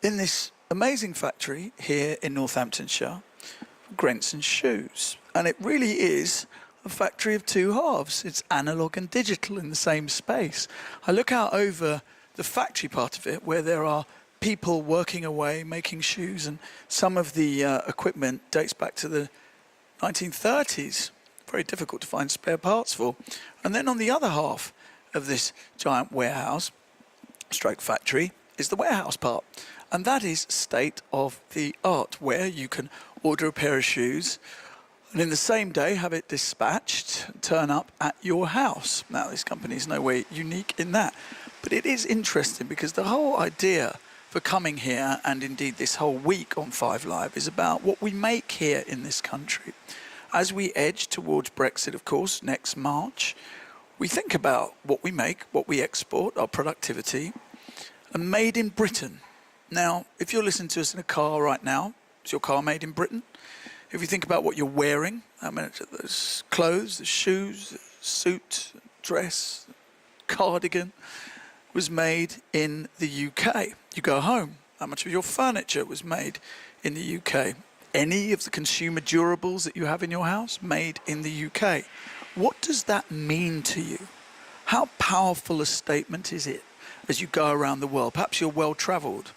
in this amazing factory here in Northamptonshire, Grenson shoes. And it really is a factory of two halves. It's analog and digital in the same space. I look out over the factory part of it where there are people working away, making shoes, and some of the equipment dates back to the 1930s. Very difficult to find spare parts for. And then on the other half of this giant warehouse, stroke factory, is the warehouse part. And that is state of the art, where you can order a pair of shoes and in the same day have it dispatched, turn up at your house. Now, this company is no way unique in that, but it is interesting because the whole idea for coming here, and indeed this whole week on 5 Live, is about what we make here in this country. As we edge towards Brexit, of course, next March, we think about what we make, what we export, our productivity, and made in Britain. Now, if you're listening to us in a car right now, is your car made in Britain? If you think about what you're wearing, I mean, there's clothes, the shoes, suit, dress, cardigan, was made in the UK. You go home, how much of your furniture was made in the UK? Any of the consumer durables that you have in your house, made in the UK. What does that mean to you? How powerful a statement is it as you go around the world? Perhaps you're well-traveled.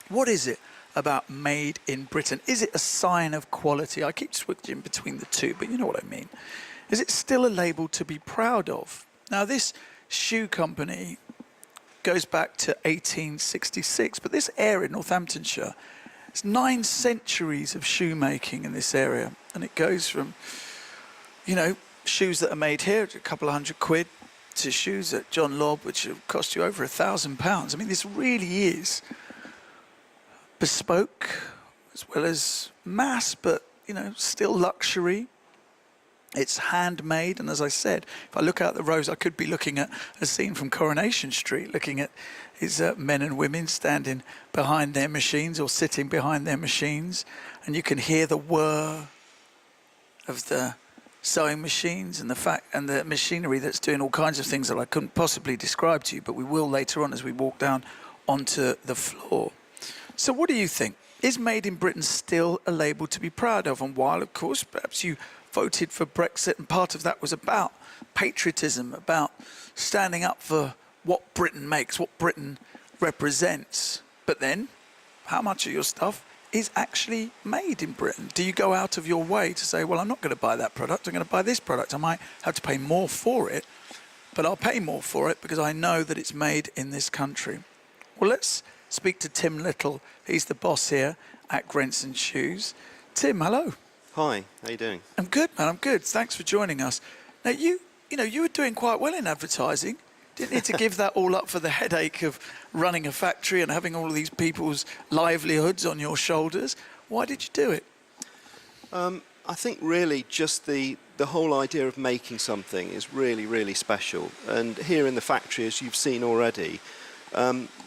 What is it about made in Britain? Is it a sign of quality? I keep switching between the two, but you know what I mean. Is it still a label to be proud of? Now, this shoe company goes back to 1866, but this area, Northamptonshire, it's 9 centuries of shoemaking in this area. And it goes from, you know, shoes that are made here at a couple of £100 to shoes at John Lobb, which will cost you over £1,000. I mean, this really is bespoke as well as mass, but, you know, still luxury. It's handmade, and as I said, if I look out the rows, I could be looking at a scene from Coronation Street, looking at his men and women standing behind their machines or sitting behind their machines, and you can hear the whir of the sewing machines and the machinery that's doing all kinds of things that I couldn't possibly describe to you, but we will later on as we walk down onto the floor. So what do you think? Is Made in Britain still a label to be proud of? And while, of course, perhaps you voted for Brexit, and part of that was about patriotism, about standing up for what Britain makes, what Britain represents. But then, how much of your stuff is actually made in Britain? Do you go out of your way to say, well, I'm not going to buy that product, I'm going to buy this product. I might have to pay more for it, but I'll pay more for it because I know that it's made in this country. Well, let's speak to Tim Little. He's the boss here at Grenson Shoes. Tim, hello. Hi, how you doing? I'm good, man, I'm good. Thanks for joining us. Now, you were doing quite well in advertising. Didn't need to give that all up for the headache of running a factory and having all of these people's livelihoods on your shoulders. Why did you do it? I think really just the whole idea of making something is really, really special. And here in the factory, as you've seen already,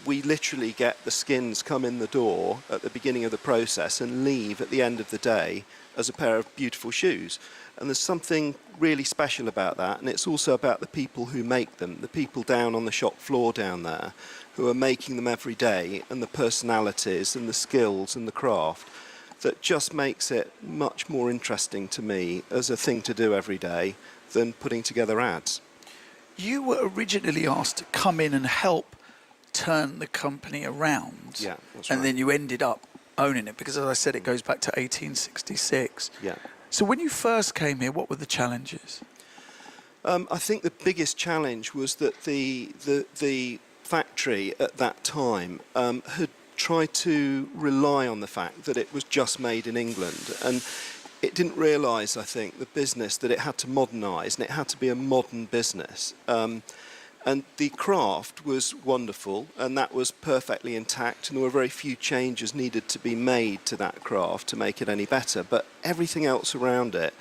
we literally get the skins come in the door at the beginning of the process and leave at the end of the day as a pair of beautiful shoes. And there's something really special about that, and it's also about the people who make them, the people down on the shop floor down there who are making them every day, and the personalities and the skills and the craft that just makes it much more interesting to me as a thing to do every day than putting together ads. You were originally asked to come in and help turn the company around. Yeah, that's and right. then you ended up owning it because, as I said, it goes back to 1866. Yeah. So when you first came here, what were the challenges? I think the biggest challenge was that the factory at that time had tried to rely on the fact that it was just made in England, and it didn't realise, I think, the business, that it had to modernise and it had to be a modern business. And the craft was wonderful, and that was perfectly intact, and there were very few changes needed to be made to that craft to make it any better. But everything else around it,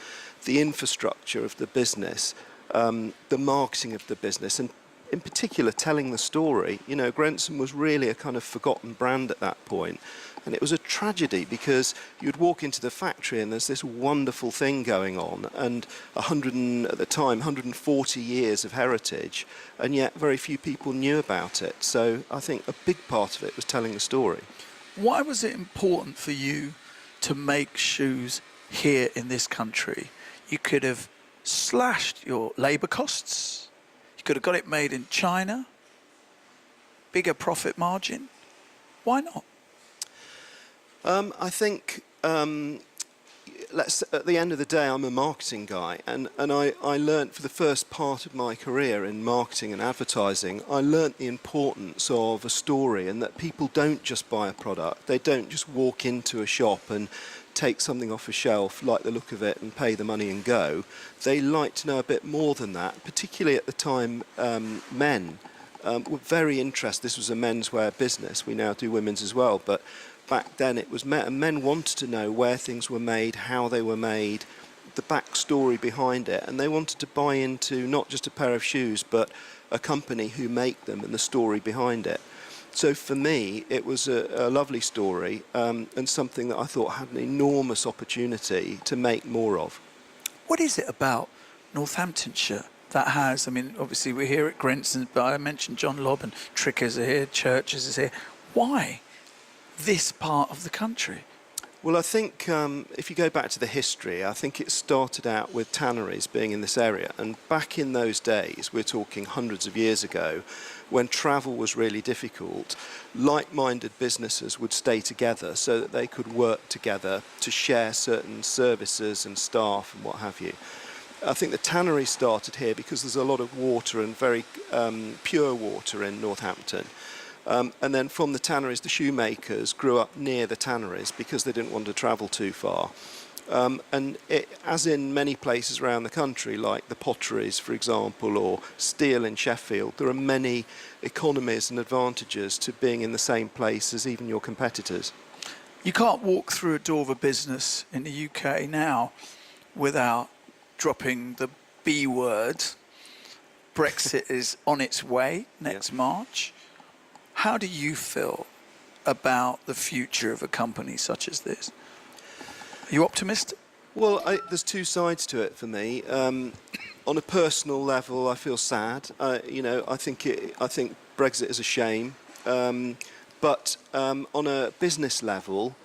the infrastructure of the business, the marketing of the business, and in particular telling the story. You know, Grenson was really a kind of forgotten brand at that point. And it was a tragedy because you'd walk into the factory and there's this wonderful thing going on, and at the time, 140 years of heritage, and yet very few people knew about it. So I think a big part of it was telling the story. Why was it important for you to make shoes here in this country? You could have slashed your labour costs. You could have got it made in China. Bigger profit margin. Why not? I think at the end of the day, I'm a marketing guy, and I learnt for the first part of my career in marketing and advertising, I learnt the importance of a story, and that people don't just buy a product. They don't just walk into a shop and take something off a shelf, like the look of it, and pay the money and go. They like to know a bit more than that, particularly at the time men were very interested. This was a menswear business. We now do women's as well, but back then it was men wanted to know where things were made, how they were made, the backstory behind it, and they wanted to buy into not just a pair of shoes but a company who make them and the story behind it. So for me it was a lovely story, and something that I thought had an enormous opportunity to make more of. What is it about Northamptonshire that has, I mean, obviously we're here at Grenson, but I mentioned John Lobb and Trickers are here, Churches is here. Why this part of the country? Well, I think if you go back to the history, I think it started out with tanneries being in this area. And back in those days, we're talking hundreds of years ago, when travel was really difficult, like-minded businesses would stay together so that they could work together to share certain services and staff and what have you. I think the tannery started here because there's a lot of water, and very pure water in Northampton. And then from the tanneries, the shoemakers grew up near the tanneries because they didn't want to travel too far. And as in many places around the country, like the potteries, for example, or steel in Sheffield, there are many economies and advantages to being in the same place as even your competitors. You can't walk through a door of a business in the UK now without dropping the B word. Brexit is on its way next March. How do you feel about the future of a company such as this? Are you optimistic? Well, there's two sides to it for me. On a personal level, I feel sad. I think Brexit is a shame. But on a business level,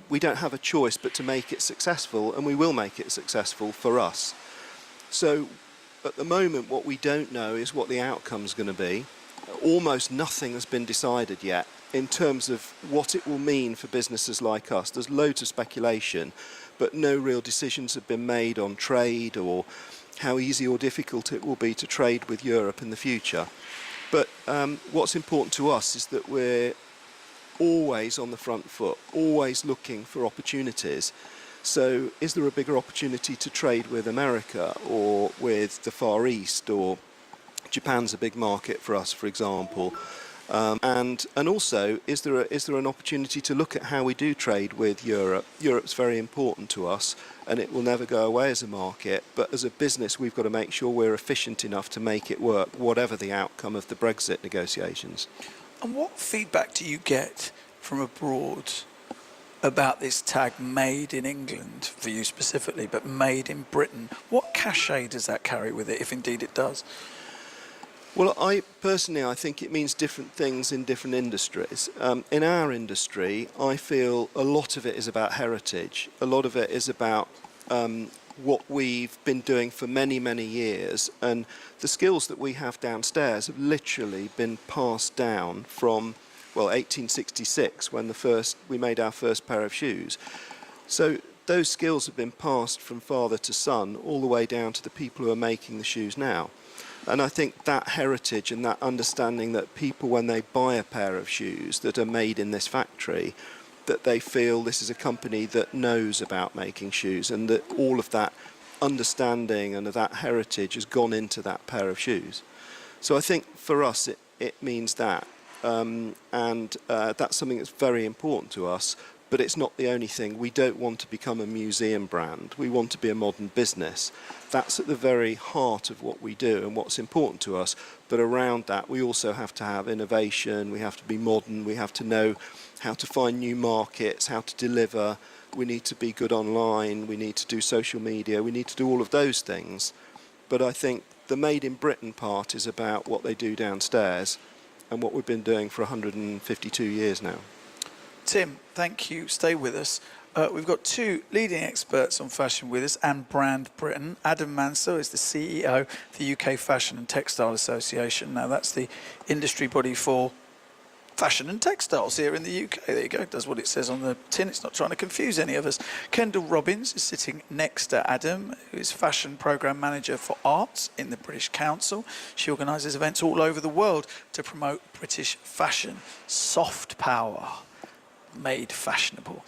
we don't have a choice but to make it successful, and we will make it successful for us. So at the moment, what we don't know is what the outcome's going to be. Almost nothing has been decided yet in terms of what it will mean for businesses like us. There's loads of speculation, but no real decisions have been made on trade or how easy or difficult it will be to trade with Europe in the future. But what's important to us is that we're always on the front foot, always looking for opportunities. So is there a bigger opportunity to trade with America or with the Far East, or Japan's a big market for us, for example, and also is there an opportunity to look at how we do trade with Europe? Europe's very important to us, and it will never go away as a market. But as a business, we've got to make sure we're efficient enough to make it work, whatever the outcome of the Brexit negotiations. And what feedback do you get from abroad about this tag "Made in England" for you specifically, but "Made in Britain"? What cachet does that carry with it, if indeed it does? Well, I think it means different things in different industries. In our industry, I feel a lot of it is about heritage. A lot of it is about what we've been doing for many, many years. And the skills that we have downstairs have literally been passed down from, 1866, when we made our first pair of shoes. So those skills have been passed from father to son all the way down to the people who are making the shoes now. And I think that heritage and that understanding that people, when they buy a pair of shoes that are made in this factory, that they feel this is a company that knows about making shoes, and that all of that understanding and that heritage has gone into that pair of shoes. So I think for us it means that, and that's something that's very important to us. but it's not the only thing. We don't want to become a museum brand. We want to be a modern business. That's at the very heart of what we do and what's important to us. But around that, we also have to have innovation. We have to be modern. We have to know how to find new markets, how to deliver. We need to be good online. We need to do social media. We need to do all of those things. But I think the Made in Britain part is about what they do downstairs and what we've been doing for 152 years now. Tim, thank you. Stay with us. We've got two leading experts on fashion with us and Brand Britain. Adam Manso is the CEO of the UK Fashion and Textile Association. Now, that's the industry body for fashion and textiles here in the UK. There you go. It does what it says on the tin. It's not trying to confuse any of us. Kendall Robbins is sitting next to Adam, who is Fashion Programme Manager for Arts in the British Council. She organises events all over the world to promote British fashion. Soft power. Made fashionable.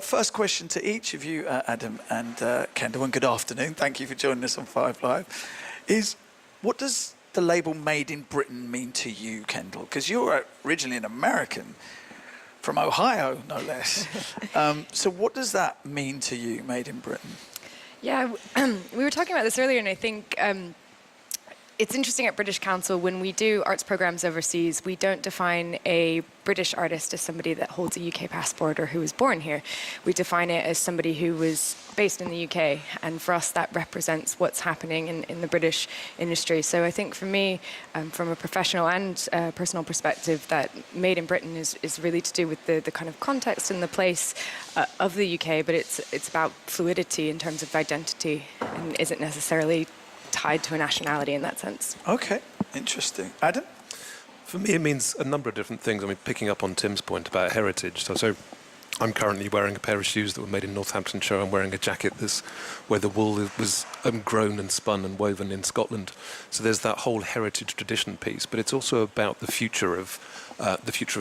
First question to each of you, Adam and Kendall, and good afternoon. Thank you for joining us on 5 Live. Is what does the label Made in Britain mean to you, Kendall? Because you're originally an American from Ohio, no less. So what does that mean to you, Made in Britain? Yeah, we were talking about this earlier, and I think it's interesting at British Council, when we do arts programs overseas, we don't define a British artist as somebody that holds a UK passport or who was born here. We define it as somebody who was based in the UK, and for us that represents what's happening in the British industry. So I think for me, from a professional and personal perspective, that Made in Britain is really to do with the kind of context and the place of the UK, but it's about fluidity in terms of identity and isn't necessarily tied to a nationality in that sense. Okay, interesting. Adam? For me, it means a number of different things. I mean, picking up on Tim's point about heritage. So I'm currently wearing a pair of shoes that were made in Northamptonshire. I'm wearing a jacket where the wool was grown and spun and woven in Scotland. So there's that whole heritage tradition piece. But it's also about the future of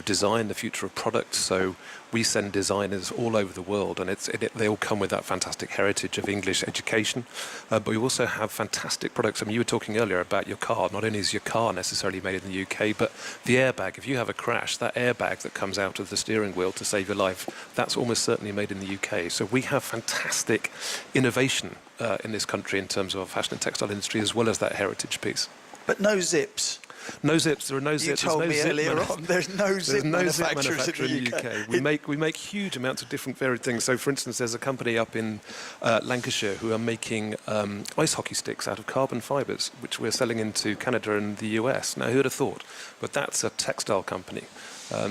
design, the future of product. So we send designers all over the world, and they all come with that fantastic heritage of English education. But we also have fantastic products. I mean, you were talking earlier about your car. Not only is your car necessarily made in the UK, but the airbag. If you have a crash, that airbag that comes out of the steering wheel to save your life, that's almost certainly made in the UK. So we have fantastic innovation in this country in terms of our fashion and textile industry, as well as that heritage piece. But no zips. No zips. There are no zips. You told me earlier on there's no zip manufacturers in the UK. We make huge amounts of different varied things. So, for instance, there's a company up in Lancashire who are making ice hockey sticks out of carbon fibres, which we're selling into Canada and the US. Now, who would have thought? But that's a textile company.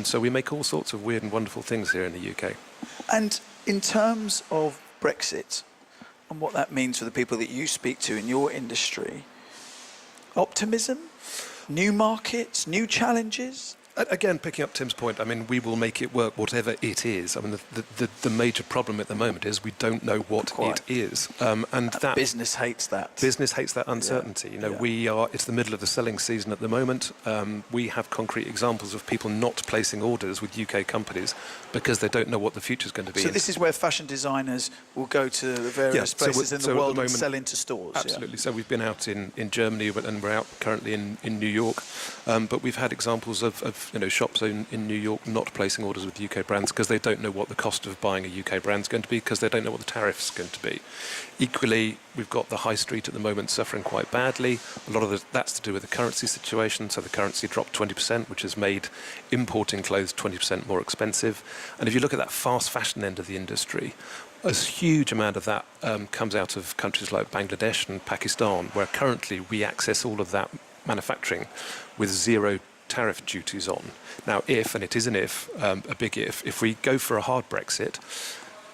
So we make all sorts of weird and wonderful things here in the UK. And in terms of Brexit and what that means for the people that you speak to in your industry, optimism? New markets, new challenges? Again, picking up Tim's point, I mean, we will make it work, whatever it is. I mean, the major problem at the moment is we don't know what it is. And that business hates that. Business hates that uncertainty. It's the middle of the selling season at the moment. We have concrete examples of people not placing orders with UK companies because they don't know what the future is going to be. So this is where fashion designers will go to the various places in the world and sell into stores. Absolutely. So we've been out in Germany, and we're out currently in New York. But we've had examples of shops in New York not placing orders with UK brands because they don't know what the cost of buying a UK brand is going to be, because they don't know what the tariff's going to be. Equally, we've got the high street at the moment suffering quite badly. A lot of that's to do with the currency situation. So the currency dropped 20%, which has made importing clothes 20% more expensive. And if you look at that fast fashion end of the industry, a huge amount of that comes out of countries like Bangladesh and Pakistan, where currently we access all of that manufacturing with zero tariff duties on. Now, and it is an a big if we go for a hard Brexit,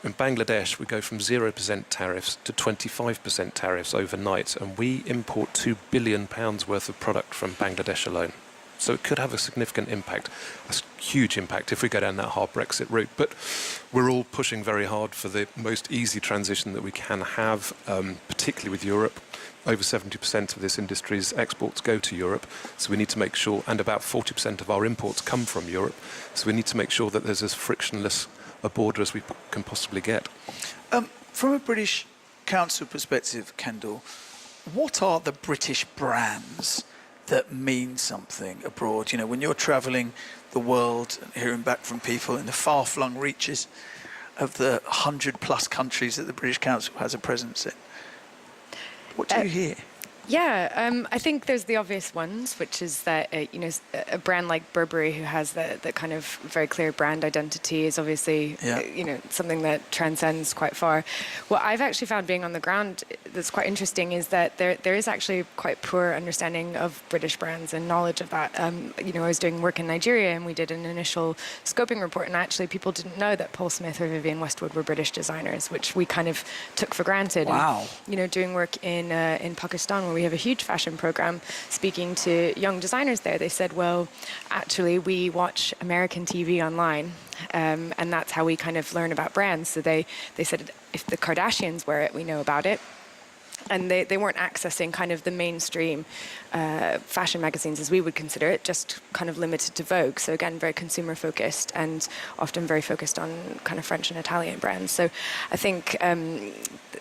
in Bangladesh we go from 0% tariffs to 25% tariffs overnight, and we import £2 billion worth of product from Bangladesh alone. So it could have a significant impact, a huge impact if we go down that hard Brexit route. But we're all pushing very hard for the most easy transition that we can have, particularly with Europe. Over 70% of this industry's exports go to Europe, so we need to make sure, and about 40% of our imports come from Europe, so we need to make sure that there's as frictionless a border as we can possibly get. From a British Council perspective, Kendall, what are the British brands that mean something abroad? When you're travelling the world and hearing back from people in the far-flung reaches of the 100+ countries that the British Council has a presence in. What do you hear? Yeah, I think there's the obvious ones, which is that a brand like Burberry, who has the kind of very clear brand identity, is obviously something that transcends quite far. What I've actually found being on the ground that's quite interesting is that there is actually quite poor understanding of British brands and knowledge of that. I was doing work in Nigeria, and we did an initial scoping report, and actually people didn't know that Paul Smith or Vivienne Westwood were British designers, which we kind of took for granted. Wow. And, doing work in Pakistan, where we have a huge fashion program, speaking to young designers there, they said, well, actually, we watch American TV online, and that's how we kind of learn about brands. So they said, if the Kardashians wear it, we know about it. And they weren't accessing kind of the mainstream fashion magazines as we would consider it, just kind of limited to Vogue. So again, very consumer focused and often very focused on kind of French and Italian brands. So I think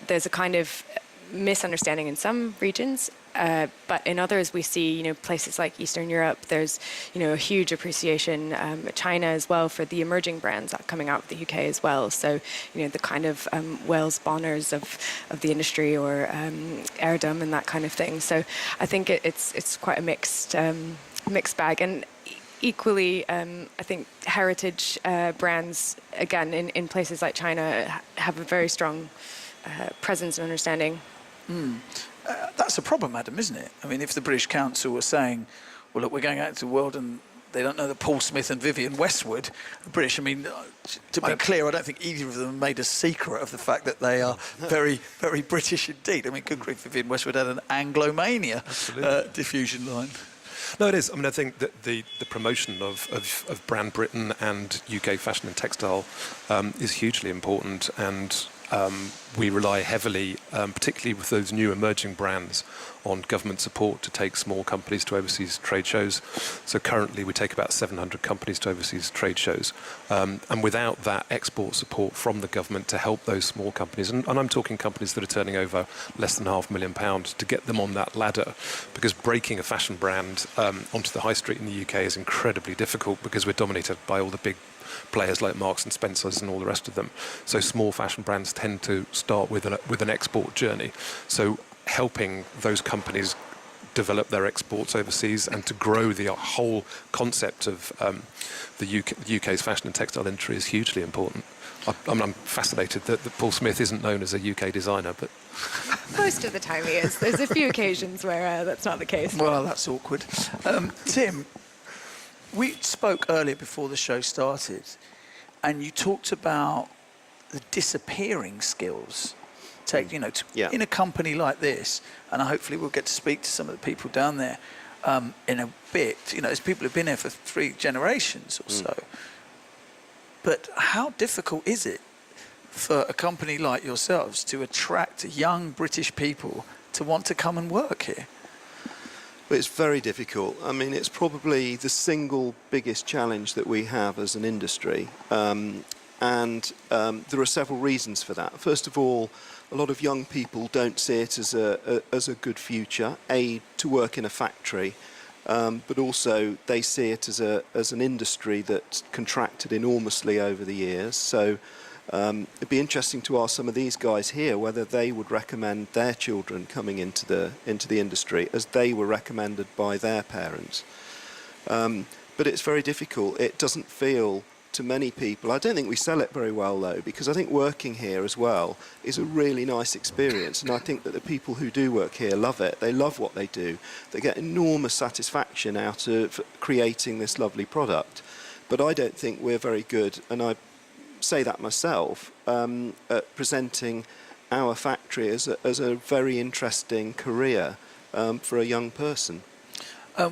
there's a kind of misunderstanding in some regions, but in others we see, places like Eastern Europe, there's, a huge appreciation, China as well, for the emerging brands coming out of the UK as well. So, the kind of Wales Bonners of the industry, or Erdem and that kind of thing. So I think it's quite a mixed bag. And equally, I think heritage brands, again, in places like China, have a very strong presence and understanding. That's a problem, Adam, isn't it? I mean, if the British Council were saying, well, look, we're going out into the world and they don't know that Paul Smith and Vivienne Westwood are British. I mean, to be clear, I don't think either of them made a secret of the fact that they are very, very British indeed. I mean, good grief, Vivienne Westwood had an Anglomania diffusion line. No, it is. I mean, I think that the promotion of brand Britain and UK fashion and textile is hugely important, and we rely heavily, particularly with those new emerging brands, on government support to take small companies to overseas trade shows. So currently we take about 700 companies to overseas trade shows. And without that export support from the government to help those small companies, and I'm talking companies that are turning over less than £500,000, to get them on that ladder, because breaking a fashion brand onto the high street in the UK is incredibly difficult, because we're dominated by all the big players like Marks and Spencer's and all the rest of them. So small fashion brands tend to start with an export journey. So helping those companies develop their exports overseas and to grow the whole concept of the UK's fashion and textile industry is hugely important. I'm fascinated that Paul Smith isn't known as a UK designer, but most of the time he is. There's a few occasions where that's not the case. Well, that's awkward. Tim, we spoke earlier before the show started, and you talked about the disappearing skills. In a company like this, and hopefully we'll get to speak to some of the people down there in a bit. As people have been here for 3 generations or so. But how difficult is it for a company like yourselves to attract young British people to want to come and work here? Well, it's very difficult. I mean, it's probably the single biggest challenge that we have as an industry. And there are several reasons for that. First of all, a lot of young people don't see it as a good future, to work in a factory, but also they see it as an industry that's contracted enormously over the years. So it'd be interesting to ask some of these guys here whether they would recommend their children coming into the industry as they were recommended by their parents. But it's very difficult. It doesn't feel, to many people, I don't think we sell it very well though, because I think working here as well is a really nice experience, and I think that the people who do work here love it. They love what they do. They get enormous satisfaction out of creating this lovely product. But I don't think we're very good, and I say that myself, at presenting our factory as a very interesting career for a young person.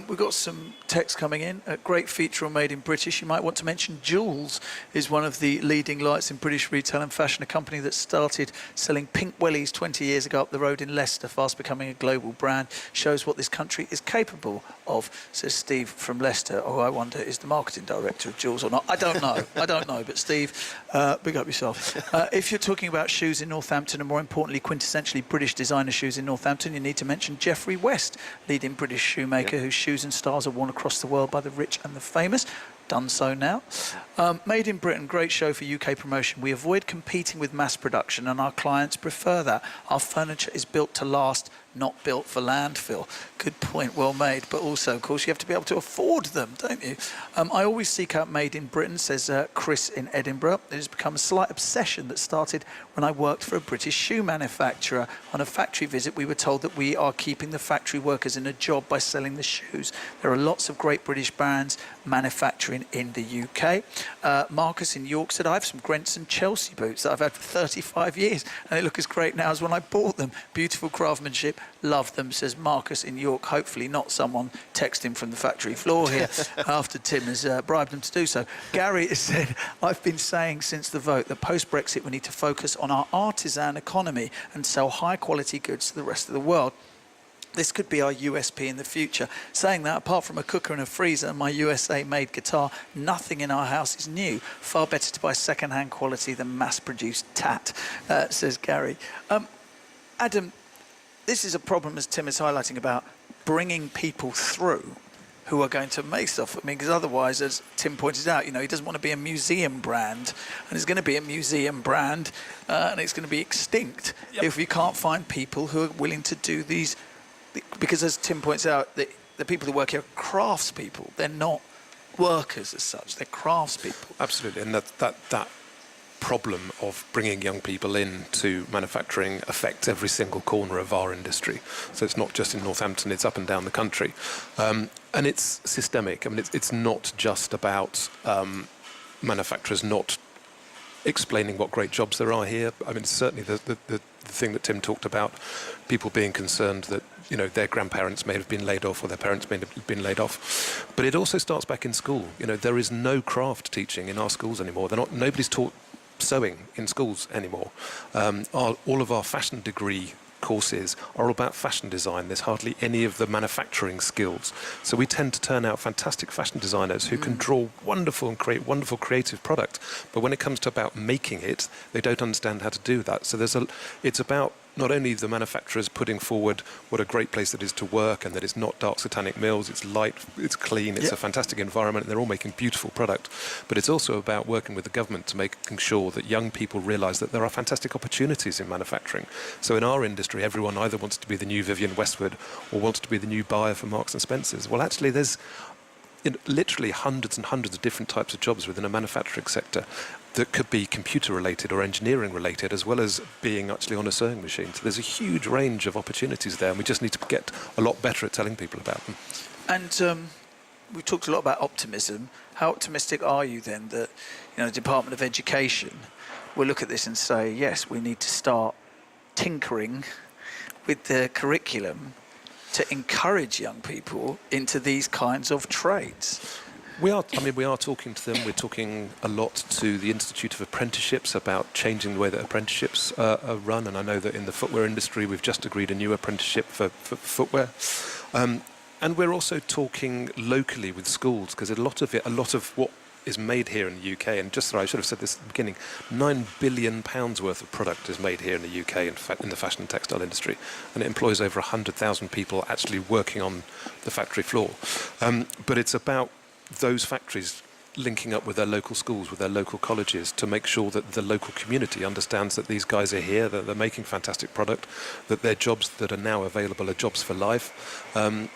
We've got some text coming in. A great feature on Made in British. You might want to mention Joules is one of the leading lights in British retail and fashion, a company that started selling pink wellies 20 years ago up the road in Leicester, fast becoming a global brand. Shows what this country is capable of, says Steve from Leicester. Oh, I wonder, is the marketing director of Joules or not? I don't know. But Steve, big up yourself. If you're talking about shoes in Northampton, and more importantly, quintessentially British designer shoes in Northampton, you need to mention Geoffrey West, leading British shoemaker whose shoes and styles are worn across the world by the rich and the famous. done so now. Made in Britain, great show for UK promotion. We avoid competing with mass production and our clients prefer that. Our furniture is built to last, not built for landfill. Good point, well made. But also, of course, you have to be able to afford them, don't you? I always seek out Made in Britain, says Chris in Edinburgh. It has become a slight obsession that started when I worked for a British shoe manufacturer. On a factory visit, we were told that we are keeping the factory workers in a job by selling the shoes. There are lots of great British brands manufacturing in the UK. Marcus in York said, I have some Grenson Chelsea boots that I've had for 35 years and they look as great now as when I bought them. Beautiful craftsmanship. Love them, says Marcus in York. Hopefully not someone texting from the factory floor here after Tim has bribed them to do so. Gary has said, I've been saying since the vote that post-Brexit we need to focus on our artisan economy and sell high-quality goods to the rest of the world. This could be our USP in the future. Saying that, apart from a cooker and a freezer and my USA-made guitar, nothing in our house is new. Far better to buy second-hand quality than mass-produced tat, says Gary. Adam, this is a problem, as Tim is highlighting, about bringing people through who are going to make stuff. I mean, because otherwise, as Tim pointed out, he doesn't want to be a museum brand, and it's going to be a museum brand, and it's going to be extinct if we can't find people who are willing to do these. Because as Tim points out, the people who work here are craftspeople. They're not workers as such. They're craftspeople. Absolutely, and that problem of bringing young people into manufacturing affects every single corner of our industry. So it's not just in Northampton, it's up and down the country. And it's systemic. I mean, it's not just about manufacturers not explaining what great jobs there are here. I mean, certainly the thing that Tim talked about, people being concerned that their grandparents may have been laid off or their parents may have been laid off. But it also starts back in school. There is no craft teaching in our schools anymore. Nobody's taught sewing in schools anymore. All of our fashion degree courses are all about fashion design. There's hardly any of the manufacturing skills. So we tend to turn out fantastic fashion designers who can draw wonderful and create wonderful creative product. But when it comes to about making it, they don't understand how to do that. So it's about not only the manufacturers putting forward what a great place it is to work and that it's not dark satanic mills, it's light, it's clean, it's a fantastic environment, and they're all making beautiful product. But it's also about working with the government to making sure that young people realise that there are fantastic opportunities in manufacturing. So in our industry, everyone either wants to be the new Vivienne Westwood or wants to be the new buyer for Marks and Spencer's. Well, actually, there's literally hundreds and hundreds of different types of jobs within a manufacturing sector that could be computer related or engineering related, as well as being actually on a sewing machine. So there's a huge range of opportunities there, and we just need to get a lot better at telling people about them. And we talked a lot about optimism. How optimistic are you then that the Department of Education will look at this and say, yes, we need to start tinkering with the curriculum to encourage young people into these kinds of trades? We are talking to them. We're talking a lot to the Institute of Apprenticeships about changing the way that apprenticeships are run. And I know that in the footwear industry, we've just agreed a new apprenticeship for footwear. And we're also talking locally with schools, because a lot of what is made here in the UK, and I should have said this at the beginning, £9 billion worth of product is made here in the UK in the fashion and textile industry, and it employs over 100,000 people actually working on the factory floor. But it's about those factories linking up with their local schools, with their local colleges, to make sure that the local community understands that these guys are here, that they're making fantastic product, that their jobs that are now available are jobs for life.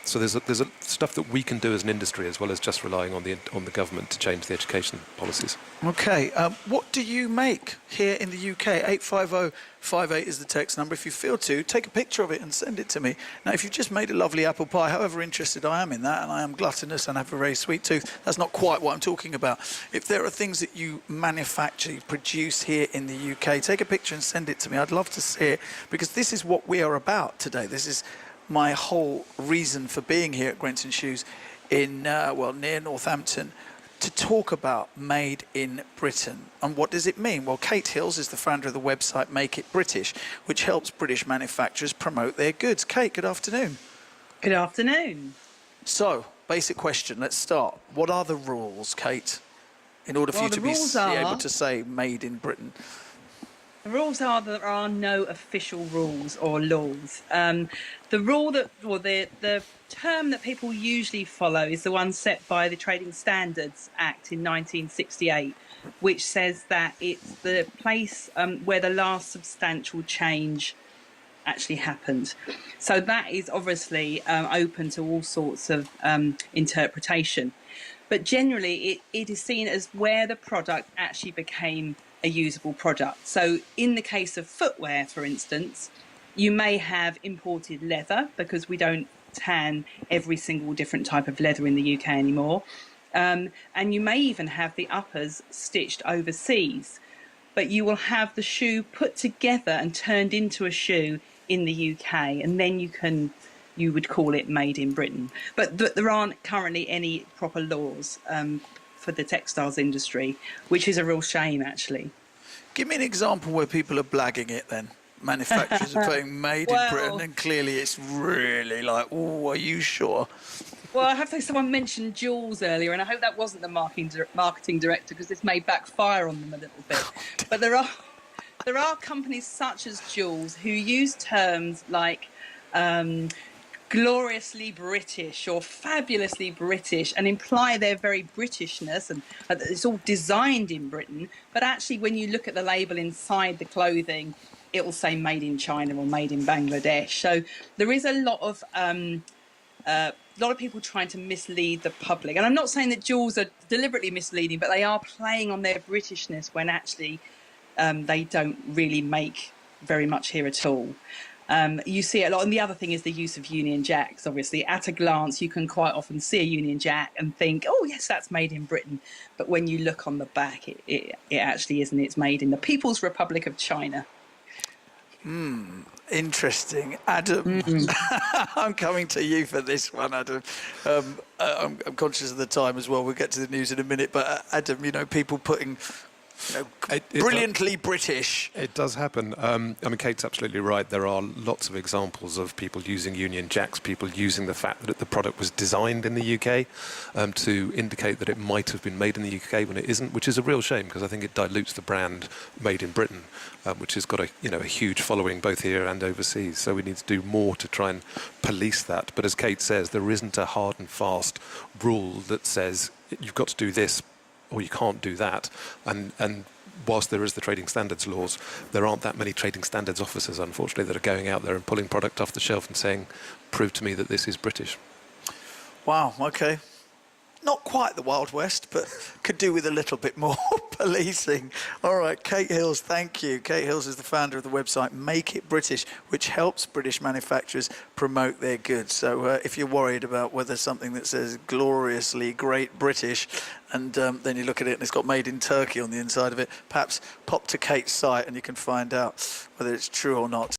So there's stuff that we can do as an industry, as well as just relying on the government to change the education policies. Okay, what do you make here in the UK? 85058 is the text number. If you feel to, take a picture of it and send it to me. Now, if you've just made a lovely apple pie, however interested I am in that, and I am gluttonous and have a very sweet tooth, that's not quite what I'm talking about. If there are things that you manufacture, you produce here in the UK, take a picture and send it to me. I'd love to see it, because this is what we are about today. This is my whole reason for being here at Grenson Shoes in, near Northampton, to talk about Made in Britain. And what does it mean? Well, Kate Hills is the founder of the website Make It British, which helps British manufacturers promote their goods. Kate, good afternoon. Good afternoon. So, basic question, let's start. What are the rules, Kate, in order for you to be able to say Made in Britain? The rules are that there are no official rules or laws. The rule that, or the term that people usually follow is the one set by the Trading Standards Act in 1968, which says that it's the place where the last substantial change actually happened. So that is obviously open to all sorts of interpretation. But generally, it is seen as where the product actually became a usable product. So in the case of footwear, for instance, you may have imported leather because we don't tan every single different type of leather in the UK anymore. And you may even have the uppers stitched overseas, but you will have the shoe put together and turned into a shoe in the UK, and then you would call it made in Britain. But there aren't currently any proper laws for the textiles industry, which is a real shame, actually. Give me an example where people are blagging it then. Manufacturers are putting made in Britain, and clearly it's really like, oh, are you sure? Well, I have to say someone mentioned Jules earlier, and I hope that wasn't the marketing director, because this may backfire on them a little bit. But there are companies such as Jules who use terms like gloriously British or fabulously British and imply their very Britishness, and it's all designed in Britain. But actually, when you look at the label inside the clothing, it will say made in China or made in Bangladesh. So there is a lot of people trying to mislead the public. And I'm not saying that Jules are deliberately misleading, but they are playing on their Britishness when actually they don't really make very much here at all. You see it a lot. And the other thing is the use of Union Jacks. Obviously, at a glance, you can quite often see a Union Jack and think, oh, yes, that's made in Britain. But when you look on the back, it actually isn't. It's made in the People's Republic of China. Interesting. Adam, I'm coming to you for this one, Adam. I'm conscious of the time as well. We'll get to the news in a minute. But Adam, people putting brilliantly British. It does happen. I mean, Kate's absolutely right. There are lots of examples of people using Union Jacks, people using the fact that the product was designed in the UK to indicate that it might have been made in the UK when it isn't, which is a real shame because I think it dilutes the brand made in Britain, which has got a huge following both here and overseas. So we need to do more to try and police that. But as Kate says, there isn't a hard and fast rule that says you've got to do this or you can't do that. And whilst there is the trading standards laws, there aren't that many trading standards officers, unfortunately, that are going out there and pulling product off the shelf and saying, prove to me that this is British. Wow, okay. Not quite the Wild West, but could do with a little bit more policing. All right, Kate Hills, thank you. Kate Hills is the founder of the website Make It British, which helps British manufacturers promote their goods. So if you're worried about whether something that says gloriously Great British, and then you look at it and it's got made in Turkey on the inside of it, perhaps pop to Kate's site and you can find out whether it's true or not.